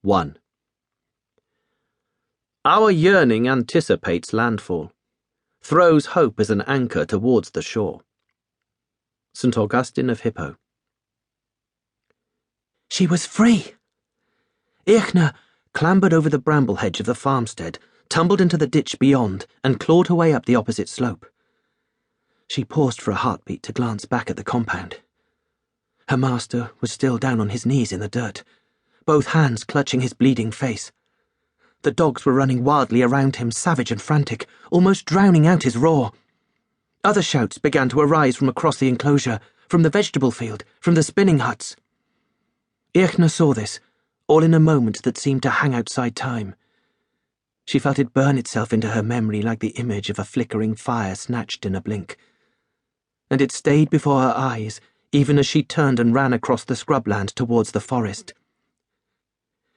1. Our yearning anticipates landfall, throws hope as an anchor towards the shore. St. Augustine of Hippo. She was free! Aechna clambered over the bramble hedge of the farmstead, tumbled into the ditch beyond, and clawed her way up the opposite slope. She paused for a heartbeat to glance back at the compound. Her master was still down on his knees in the dirt, both hands clutching his bleeding face. The dogs were running wildly around him, savage and frantic, almost drowning out his roar. Other shouts began to arise from across the enclosure, from the vegetable field, from the spinning huts. Aechna saw this, all in a moment that seemed to hang outside time. She felt it burn itself into her memory like the image of a flickering fire snatched in a blink. And it stayed before her eyes, even as she turned and ran across the scrubland towards the forest.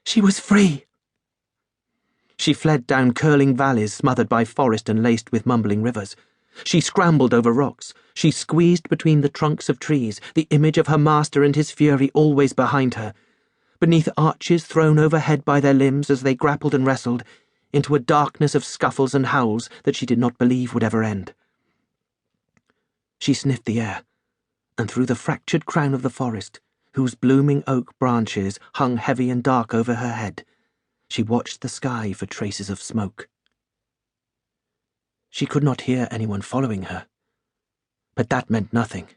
She was free! She fled down curling valleys smothered by forest and laced with mumbling rivers. She scrambled over rocks. She squeezed between the trunks of trees, the image of her master and his fury always behind her, beneath arches thrown overhead by their limbs as they grappled and wrestled, into a darkness of scuffles and howls that she did not believe would ever end. She sniffed the air, and through the fractured crown of the forest, whose blooming oak branches hung heavy and dark over her head, she watched the sky for traces of smoke. She could not hear anyone following her, but that meant nothing.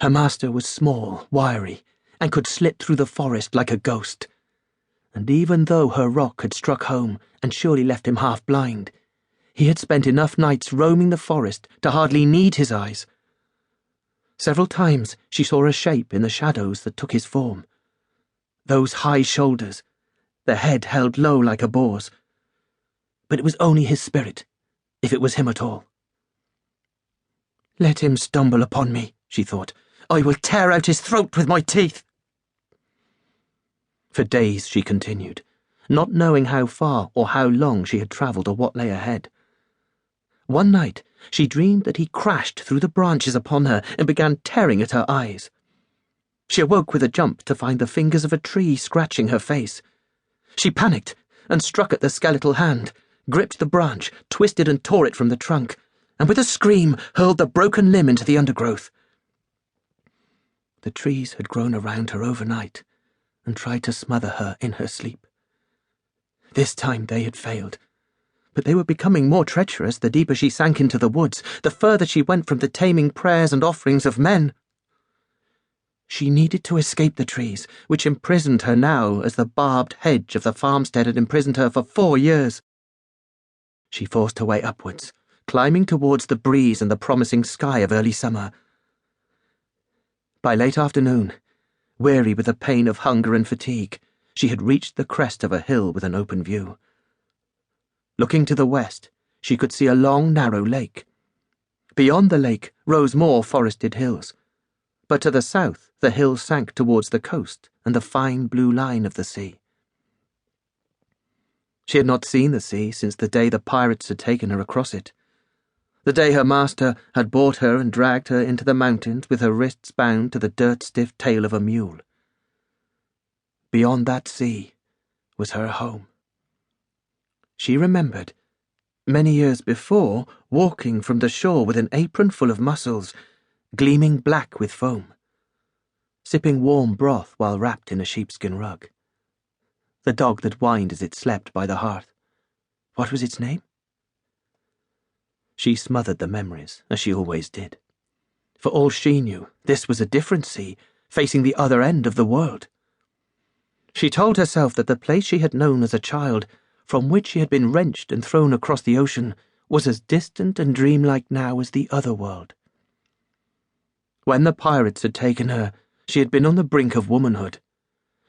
Her master was small, wiry, and could slip through the forest like a ghost. And even though her rock had struck home and surely left him half blind, he had spent enough nights roaming the forest to hardly need his eyes. Several times she saw a shape in the shadows that took his form. Those high shoulders, the head held low like a boar's. But it was only his spirit, if it was him at all. Let him stumble upon me, she thought. I will tear out his throat with my teeth. For days she continued, not knowing how far or how long she had travelled or what lay ahead. One night she dreamed that he crashed through the branches upon her and began tearing at her eyes. She awoke with a jump to find the fingers of a tree scratching her face. She panicked and struck at the skeletal hand, gripped the branch, twisted and tore it from the trunk, and with a scream hurled the broken limb into the undergrowth. The trees had grown around her overnight and tried to smother her in her sleep. This time they had failed, but they were becoming more treacherous the deeper she sank into the woods, the further she went from the taming prayers and offerings of men. She needed to escape the trees, which imprisoned her now as the barbed hedge of the farmstead had imprisoned her for 4 years. She forced her way upwards, climbing towards the breeze and the promising sky of early summer. By late afternoon, weary with the pain of hunger and fatigue, she had reached the crest of a hill with an open view. Looking to the west, she could see a long, narrow lake. Beyond the lake rose more forested hills, but to the south the hills sank towards the coast and the fine blue line of the sea. She had not seen the sea since the day the pirates had taken her across it, the day her master had brought her and dragged her into the mountains with her wrists bound to the dirt-stiff tail of a mule. Beyond that sea was her home. She remembered, many years before, walking from the shore with an apron full of mussels, gleaming black with foam, sipping warm broth while wrapped in a sheepskin rug. The dog that whined as it slept by the hearth. What was its name? She smothered the memories, as she always did. For all she knew, this was a different sea, facing the other end of the world. She told herself that the place she had known as a child, from which she had been wrenched and thrown across the ocean, was as distant and dreamlike now as the other world. When the pirates had taken her, she had been on the brink of womanhood.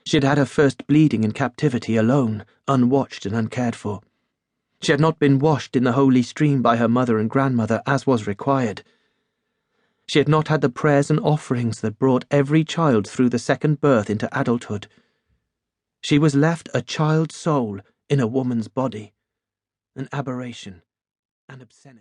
She had had her first bleeding in captivity alone, unwatched and uncared for. She had not been washed in the holy stream by her mother and grandmother as was required. She had not had the prayers and offerings that brought every child through the second birth into adulthood. She was left a child's soul in a woman's body, an aberration, an obscenity.